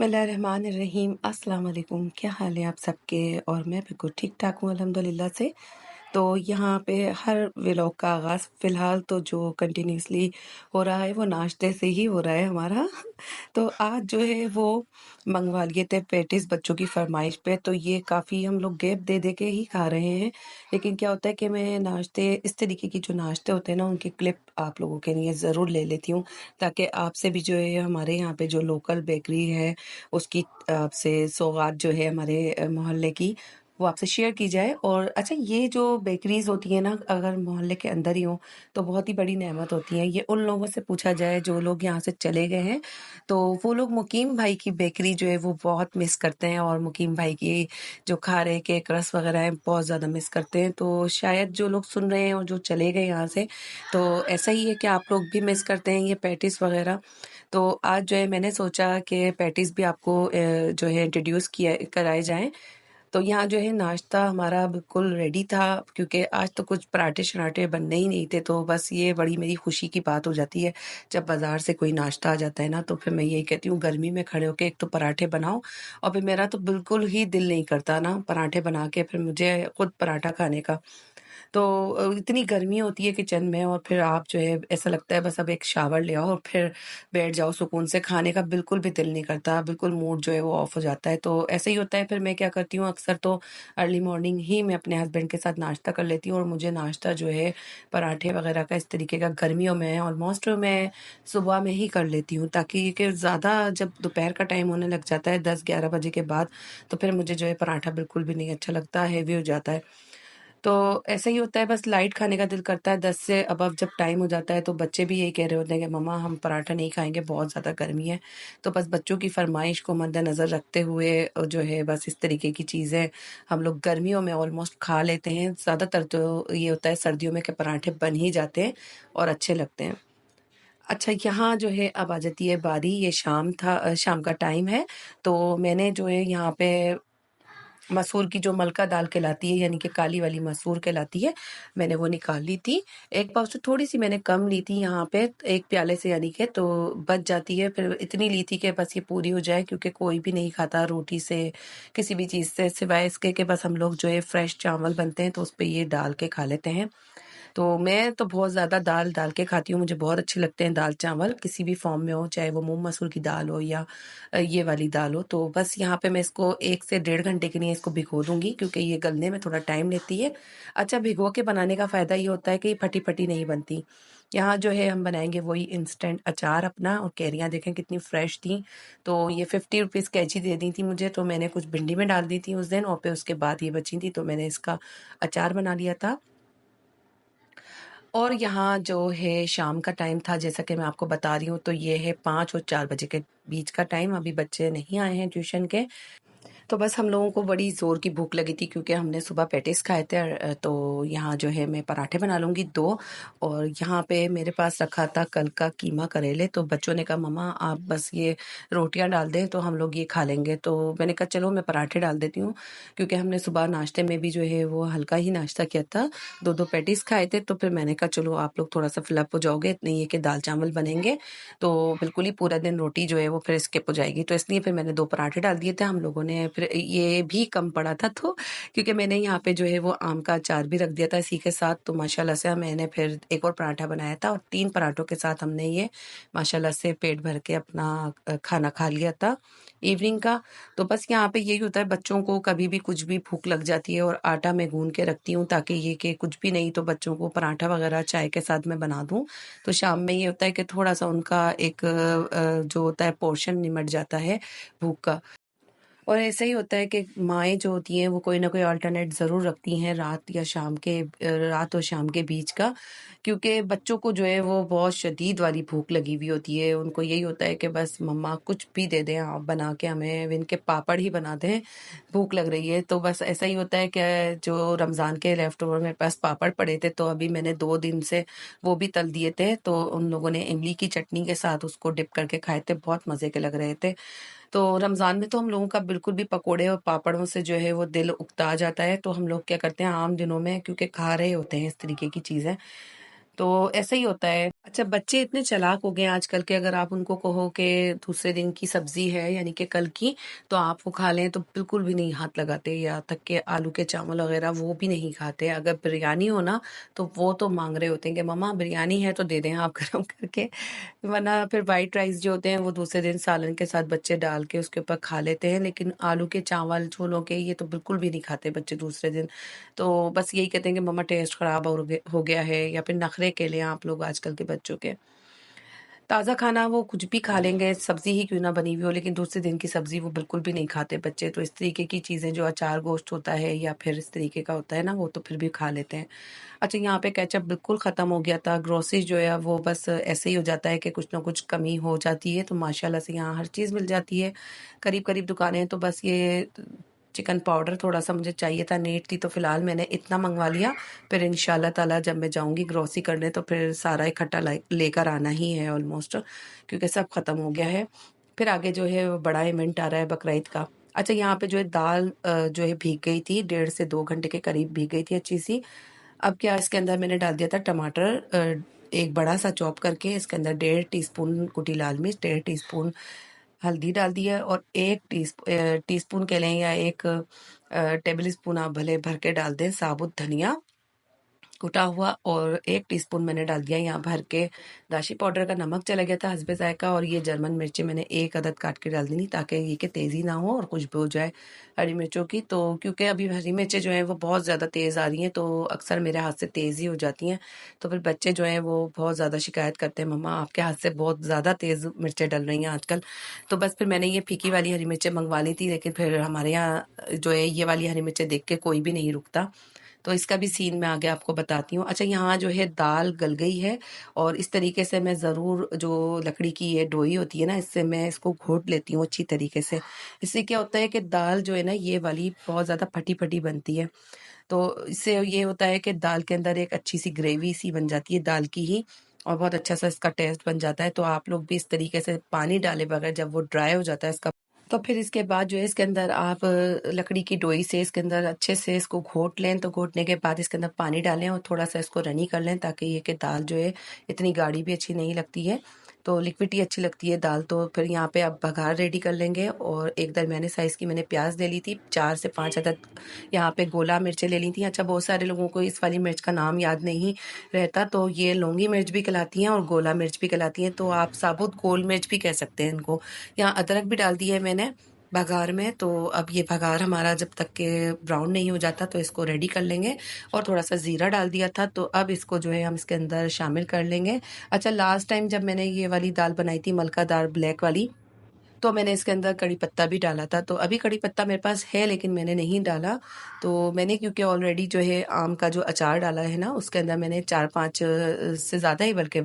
बिस्मिल्लाहिर्रहमानिर्रहीम अस्सलाम वालेकुम। क्या हाल है आप सबके? और मैं बिल्कुल ठीक-ठाक हूँ अल्हम्दुलिल्लाह से। तो यहाँ पे हर व्लॉग का आगाज़ फ़िलहाल तो जो कंटिन्यूअसली हो रहा है वो नाश्ते से ही हो रहा है हमारा। तो आज जो है वो मँगवा लिए थे पैटीज़ बच्चों की फ़रमाइश पे, तो ये काफ़ी हम लोग गैप दे के ही खा रहे हैं। लेकिन क्या होता है कि मैं नाश्ते इस तरीके की जो नाश्ते होते हैं ना उनकी क्लिप आप लोगों के लिए ज़रूर ले लेती हूँ, ताकि आपसे भी जो है हमारे यहाँ पे जो लोकल बेकरी है उसकी आपसे सौगात जो है हमारे मोहल्ले की वो आपसे शेयर की जाए। और अच्छा, ये जो बेकरीज़ होती हैं ना, अगर मोहल्ले के अंदर ही हों तो बहुत ही बड़ी नेमत होती हैं। ये उन लोगों से पूछा जाए जो लोग यहाँ से चले गए हैं, तो वो लोग मुकीम भाई की बेकरी जो है वो बहुत मिस करते हैं, और मुकीम भाई की जो खारे केक रस वगैरह है बहुत ज़्यादा मिस करते हैं। तो शायद जो लोग सुन रहे हैं और जो चले गए यहाँ से, तो ऐसा ही है कि आप लोग भी मिस करते हैं ये पैटीज़ वगैरह। तो आज जो है मैंने सोचा कि पैटीज़ भी आपको जो है इंट्रोड्यूस किया कराए जाएँ। तो यहाँ जो है नाश्ता हमारा बिल्कुल रेडी था, क्योंकि आज तो कुछ पराठे-शराठे बनने ही नहीं थे, तो बस ये बड़ी मेरी खुशी की बात हो जाती है, जब बाज़ार से कोई नाश्ता आ जाता है ना, तो फिर मैं यही कहती हूँ गर्मी में खड़े होके एक तो पराठे बनाओ, और फिर मेरा तो बिल्कुल ही दिल नहीं करता ना पराठे बना के फिर मुझे खुद पराठा खाने का। तो इतनी गर्मी होती है किचन में, और फिर आप जो है ऐसा लगता है बस अब एक शावर ले आओ और फिर बैठ जाओ सुकून से, खाने का बिल्कुल भी दिल नहीं करता, बिल्कुल मूड जो है वो ऑफ हो जाता है। तो ऐसे ही होता है, फिर मैं क्या करती हूँ अक्सर तो अर्ली मॉर्निंग ही मैं अपने हस्बैंड के साथ नाश्ता कर लेती हूँ, और मुझे नाश्ता जो है पराठे वगैरह का इस तरीके का गर्मियों में ऑलमोस्ट मैं सुबह में ही कर लेती हूँ, ताकि कि ज़्यादा जब दोपहर का टाइम होने लग जाता है 10-11 बजे के बाद, तो फिर मुझे जो है पराठा बिल्कुल भी नहीं अच्छा लगता, हेवी हो जाता है। तो ऐसा ही होता है, बस लाइट खाने का दिल करता है। 10 से अबव जब टाइम हो जाता है तो बच्चे भी यही कह रहे होते हैं कि मम्मा हम पराठा नहीं खाएँगे, बहुत ज़्यादा गर्मी है। तो बस बच्चों की फ़रमाइश को मद्देनज़र रखते हुए जो है बस इस तरीके की चीज़ें हम लोग गर्मियों में ऑलमोस्ट खा लेते हैं। ज़्यादातर तो ये होता है सर्दियों में कि पराठे बन ही जाते हैं और अच्छे लगते हैं। अच्छा, यहाँ जो है अब आ जाती है बारी, ये शाम का टाइम है, तो मैंने जो है यहाँ पे मसूर की जो मलका दाल कहलाती है, यानी कि काली वाली मसूर कहलाती है, मैंने वो निकाल ली थी। एक पाव से थोड़ी-सी मैंने कम ली थी यहाँ पे, 1 प्याले से यानी कि, तो बच जाती है। फिर इतनी ली थी कि बस ये पूरी हो जाए, क्योंकि कोई भी नहीं खाता रोटी से, किसी भी चीज़ से, सिवाय इसके कि बस हम लोग जो है फ्रेश चावल बनते हैं तो उसपे ये डाल के खा लेते हैं। तो मैं तो बहुत ज़्यादा दाल डाल के खाती हूँ, मुझे बहुत अच्छे लगते हैं दाल-चावल, किसी भी फ़ॉर्म में हो, चाहे वो मूँग मसूर की दाल हो या ये वाली दाल हो। तो बस यहाँ पे मैं इसको 1 से डेढ़ घंटे के लिए इसको भिगो दूँगी, क्योंकि ये गलने में थोड़ा टाइम लेती है। अच्छा, भिगो के बनाने का फ़ायदा ये होता है कि ये फटी-फटी नहीं बनती। यहाँ जो है हम बनाएँगे वही इंस्टेंट अचार अपना, और कैरियाँ देखें कितनी फ्रेश थी। तो ये 50 रुपीज़ कैंची दे दी थी मुझे, तो मैंने कुछ भिंडी में डाल दी थी उस दिन, और फिर उसके बाद ये बची थी, तो मैंने इसका अचार बना लिया था। और यहाँ जो है शाम का टाइम था, जैसा कि मैं आपको बता रही हूँ, तो ये है 5 और 4 बजे के बीच का टाइम, अभी बच्चे नहीं आए हैं ट्यूशन के। तो बस हम लोगों को बड़ी ज़ोर की भूख लगी थी, क्योंकि हमने सुबह पैटीज़ खाए थे, तो यहाँ जो है मैं पराठे बना लूँगी 2, और यहाँ पे मेरे पास रखा था कल का कीमा करेले, तो बच्चों ने कहा मम्मा आप बस ये रोटियाँ डाल दें तो हम लोग ये खा लेंगे। तो मैंने कहा चलो मैं पराठे डाल देती हूँ, क्योंकि हमने सुबह नाश्ते में भी जो है वो हल्का ही नाश्ता किया था, 2-2 पैटीज़ खाए थे, तो फिर मैंने कहा चलो आप लोग थोड़ा-सा फ़िल अप हो जाओगे, इतने ये कि दाल-चावल बनेंगे, तो बिल्कुल ही पूरा दिन रोटी जो है वो फिर स्किप हो जाएगी। तो इसलिए फिर मैंने 2 पराठे डाल दिए थे हम लोगों ने, फिर ये भी कम पड़ा था, तो क्योंकि मैंने यहाँ पे जो है वो आम का अचार भी रख दिया था इसी के साथ, तो माशाल्लाह से मैंने फिर एक और पराठा बनाया था, और 3 पराठों के साथ हमने ये माशाल्लाह से पेट भर के अपना खाना खा लिया था इवनिंग का। तो बस यहाँ पे यही होता है, बच्चों को कभी भी कुछ भी भूख लग जाती है, और आटा मैं गूँध के रखती हूँ, ताकि ये कि कुछ भी नहीं तो बच्चों को पराठा वगैरह चाय के साथ मैं बना दूँ। तो शाम में ये होता है कि थोड़ा-सा उनका एक जो होता है पोर्शन निमट जाता है भूख का। और ऐसा ही होता है कि माएँ जो होती हैं वो कोई ना कोई अल्टरनेट ज़रूर रखती हैं रात और शाम के बीच का, क्योंकि बच्चों को जो है वो बहुत शदीद वाली भूख लगी हुई होती है। उनको यही होता है कि बस मम्मा कुछ भी दे दें आप बना के, हमें इवन के पापड़ ही बना दें, भूख लग रही है। तो बस ऐसा ही होता है कि जो रमज़ान के लेफ्ट ओवर मेरे पास पापड़ पड़े थे, तो अभी मैंने 2 दिन से वो भी तल दिए थे, तो उन लोगों ने इमली की चटनी के साथ उसको डिप करके खाए थे, बहुत मज़े के लग रहे थे। तो रमज़ान में तो हम लोगों का बिल्कुल भी पकोड़े और पापड़ों से जो है वो दिल उकता जाता है, तो हम लोग क्या करते हैं आम दिनों में, क्योंकि खा रहे होते हैं इस तरीके की चीज़ें, तो ऐसा ही होता है। अच्छा, बच्चे इतने चालाक हो गए हैं आजकल के, अगर आप उनको कहो कि दूसरे दिन की सब्जी है यानी कि कल की, तो आप वो खा लें तो बिल्कुल भी नहीं हाथ लगाते, या तक के आलू के चावल वगैरह वो भी नहीं खाते। अगर बिरयानी हो ना तो वो तो मांग रहे होते हैं कि मम्मा बिरयानी है तो दे दें आप गरम करके, वरना फिर वाइट राइस जो होते हैं वो दूसरे दिन सालन के साथ बच्चे डाल के उसके ऊपर खा लेते हैं, लेकिन आलू के चावल छोलों के ये तो बिल्कुल भी नहीं खाते बच्चे दूसरे दिन। तो बस यही कहते हैं कि मम्मा टेस्ट खराब हो गया है, या फिर नखरे के लिए आप लोग आजकल के बच्चों के। ताज़ा खाना वो कुछ भी खा लेंगे, सब्ज़ी ही क्यों ना बनी हुई हो, लेकिन दूसरे दिन की सब्ज़ी वो बिल्कुल भी नहीं खाते बच्चे। तो इस तरीके की चीज़ें जो अचार गोश्त होता है या फिर इस तरीके का होता है ना, वो तो फिर भी खा लेते हैं। अच्छा, यहाँ पे केचअप बिल्कुल ख़त्म हो गया था, ग्रोसरीज़ जो है वो बस ऐसे ही हो जाता है कि कुछ ना कुछ कमी हो जाती है, तो माशाल्लाह से यहाँ हर चीज़ मिल जाती है। करीब-करीब दुकानें हैं, तो बस ये चिकन पाउडर थोड़ा-सा मुझे चाहिए था, नीट थी, तो फ़िलहाल मैंने इतना मँगवा लिया। फिर इंशाल्लाह ताला जब मैं जाऊँगी ग्रोसरी करने तो फिर सारा इकट्ठा लेकर आना ही है ऑलमोस्ट, क्योंकि सब ख़त्म हो गया है। फिर आगे जो है वो बड़ा इवेंट आ रहा है बकरीद का। अच्छा, यहाँ पे जो है दाल जो है भीग गई थी, 1.5 से 2 घंटे के करीब भीग गई थी अच्छी-सी। अब क्या, इसके अंदर मैंने डाल दिया था टमाटर, एक बड़ा-सा चॉप करके, इसके अंदर 1.5 टीस्पून कुटी लाल मिर्च, 1.5 टीस्पून हल्दी डाल दी है, और 1 टीस्पून कह लें, या 1 टेबल स्पून आप भले भर के डाल दें साबुत धनिया कुटा हुआ, और 1 टीस्पून मैंने डाल दिया यहाँ भर के दाशी पाउडर का। नमक चला गया था हस्बे ज़ायक़ा, और ये जर्मन मिर्ची मैंने 1 अदद काट के डाल दी थी, ताकि ये कि तेज़ी ना हो और खुशबू हो जाए हरी मिर्चों की। तो क्योंकि अभी हरी मिर्चें जो हैं वो बहुत ज़्यादा तेज़ आ रही हैं, तो अक्सर मेरे हाथ से तेज़ ही हो जाती हैं। तो फिर बच्चे जो हैं वो बहुत ज़्यादा शिकायत करते हैं, मम्मा आपके हाथ से बहुत ज़्यादा तेज़ मिर्चें डल रही हैं आजकल। तो बस फिर मैंने ये फीकी वाली हरी मिर्चें मंगवा ली थी, लेकिन फिर हमारे यहाँ जो है ये वाली हरी मिर्चें देख के कोई भी नहीं रुकता, तो इसका भी सीन मैं आगे आपको बताती हूँ। अच्छा, यहाँ जो है दाल गल गई है, और इस तरीके से मैं ज़रूर, जो लकड़ी की ये डोई होती है ना, इससे मैं इसको घोट लेती हूँ अच्छी तरीके से। इससे क्या होता है कि दाल जो है ना ये वाली बहुत ज़्यादा फटी-फटी बनती है। तो इससे ये होता है कि दाल के अंदर एक अच्छी-सी ग्रेवी सी बन जाती है दाल की ही, और बहुत अच्छा-सा इसका टेस्ट बन जाता है। तो आप लोग भी इस तरीके से पानी डाले बगैर, जब वो ड्राई हो जाता है इसका, तो फिर इसके बाद जो है इसके अंदर आप लकड़ी की डोई से इसके अंदर अच्छे से इसको घोट लें। तो घोटने के बाद इसके अंदर पानी डालें और थोड़ा-सा इसको रनी कर लें, ताकि ये कि दाल जो है इतनी गाढ़ी भी अच्छी नहीं लगती है, तो लिक्विड ही अच्छी लगती है दाल। तो फिर यहाँ पे आप बघार रेडी कर लेंगे, और एक दरमियाने साइज़ की मैंने प्याज़ ले ली थी, 4 से 5 अदद यहाँ पे गोला मिर्चें ले ली थी। अच्छा, बहुत सारे लोगों को इस वाली मिर्च का नाम याद नहीं रहता, तो ये लौंगी मिर्च भी कहलाती हैं और गोला मिर्च भी कहलाती हैं, तो आप साबुत गोल मिर्च भी कह सकते हैं इनको। यहाँ अदरक भी डाल दी है मैंने बघार में। तो अब ये बघार हमारा जब तक के ब्राउन नहीं हो जाता, तो इसको रेडी कर लेंगे, और थोड़ा-सा ज़ीरा डाल दिया था, तो अब इसको जो है हम इसके अंदर शामिल कर लेंगे। अच्छा, लास्ट टाइम जब मैंने ये वाली दाल बनाई थी मलका दाल ब्लैक वाली, तो मैंने इसके अंदर कड़ी पत्ता भी डाला था। तो अभी कड़ी पत्ता मेरे पास है, लेकिन मैंने नहीं डाला। तो मैंने, क्योंकि ऑलरेडी जो है आम का जो अचार डाला है ना, उसके अंदर मैंने 4-5 से ज़्यादा ही बल्कि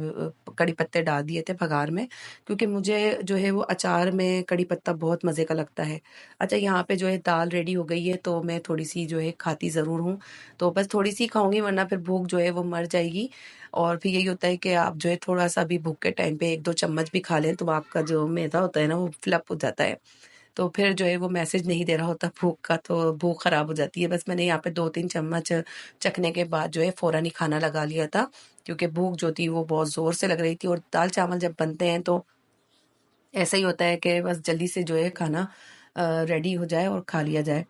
कड़ी पत्ते डाल दिए थे बघार में, क्योंकि मुझे जो है वो अचार में कड़ी पत्ता बहुत मज़े का लगता है। अच्छा, यहाँ पे जो है दाल रेडी हो गई है, तो मैं थोड़ी-सी जो है खाती ज़रूर हूँ। तो बस थोड़ी-सी खाऊँगी, वरना फिर भूख जो है वो मर जाएगी। और फिर यही होता है कि आप जो है थोड़ा-सा भी भूख के टाइम पे 1-2 चम्मच भी खा लें, तो आपका जो मैदा होता है ना वो फ़िल अप हो जाता है। तो फिर जो है वो मैसेज नहीं दे रहा होता भूख का, तो भूख ख़राब हो जाती है। बस मैंने यहाँ पे 2-3 चम्मच चखने के बाद जो है फ़ौरन ही खाना लगा लिया था, क्योंकि भूख जो थी वो बहुत ज़ोर से लग रही थी, और दाल-चावल जब बनते हैं तो ऐसा ही होता है कि बस जल्दी से जो है खाना रेडी हो जाए और खा लिया जाए।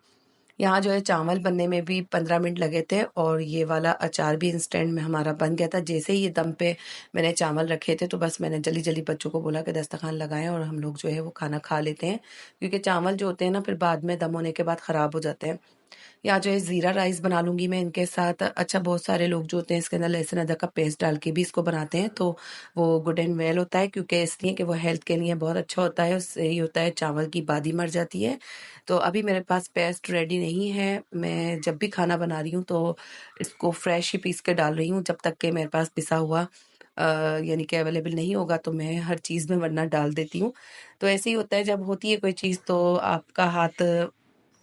यहाँ जो है चावल बनने में भी 15 मिनट लगे थे, और ये वाला अचार भी इंस्टेंट में हमारा बन गया था। जैसे ही ये दम पे मैंने चावल रखे थे, तो बस मैंने जल्दी-जल्दी बच्चों को बोला कि दस्तरखान लगाएँ और हम लोग जो है वो खाना खा लेते हैं। क्योंकि चावल जो होते हैं ना फिर बाद में दम होने के बाद ख़राब हो जाते हैं। या जो है ज़ीरा राइस बना लूँगी मैं इनके साथ। अच्छा, बहुत सारे लोग जो होते हैं इसके अंदर लहसुन अदरक का पेस्ट डाल के भी इसको बनाते हैं, तो वो गुड एंड वेल होता है, क्योंकि इसलिए कि वो हेल्थ के लिए बहुत अच्छा होता है। उससे ये होता है चावल की बादी मर जाती है। तो अभी मेरे पास पेस्ट रेडी नहीं है। मैं जब भी खाना बना रही हूँ तो इसको फ्रेश ही पीस के डाल रही हूँ, जब तक कि मेरे पास पिसा हुआ यानी कि अवेलेबल नहीं होगा, तो मैं हर चीज़ में वरना डाल देती हूँ। तो ऐसे ही होता है, जब होती है कोई चीज़ तो आपका हाथ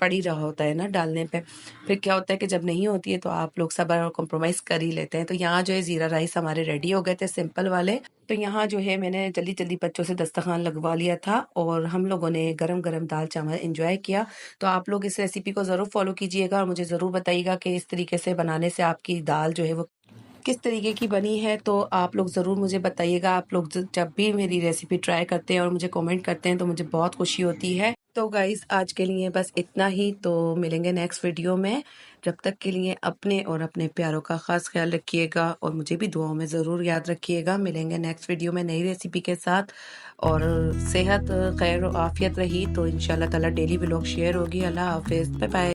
पड़ ही रहा होता है ना डालने पे। फिर क्या होता है कि जब नहीं होती है तो आप लोग सब्र और कॉम्प्रोमाइज़ कर ही लेते हैं। तो यहाँ जो है ज़ीरा राइस हमारे रेडी हो गए थे सिंपल वाले। तो यहाँ जो है मैंने जल्दी-जल्दी बच्चों से दस्तरखान लगवा लिया था, और हम लोगों ने गरम-गरम दाल-चावल एन्जॉय किया। तो आप लोग इस रेसिपी को ज़रूर फ़ॉलो कीजिएगा, और मुझे ज़रूर बताइएगा कि इस तरीके से बनाने से आपकी दाल जो है वो किस तरीके की बनी है, तो आप लोग ज़रूर मुझे बताइएगा। आप लोग जब भी मेरी रेसिपी ट्राई करते हैं और मुझे कमेंट करते हैं तो मुझे बहुत खुशी होती है। तो गाइज़ आज के लिए बस इतना ही, तो मिलेंगे नेक्स्ट वीडियो में। जब तक के लिए अपने और अपने प्यारों का ख़ास ख़्याल रखिएगा और मुझे भी दुआओं में ज़रूर याद रखिएगा। मिलेंगे नेक्स्ट वीडियो में नई रेसिपी के साथ, और सेहत, खैर और आफ़ियत रही तो इंशाअल्लाह ताला डेली व्लॉग शेयर होगी। अल्लाह हाफ़िज़, बाय बाय।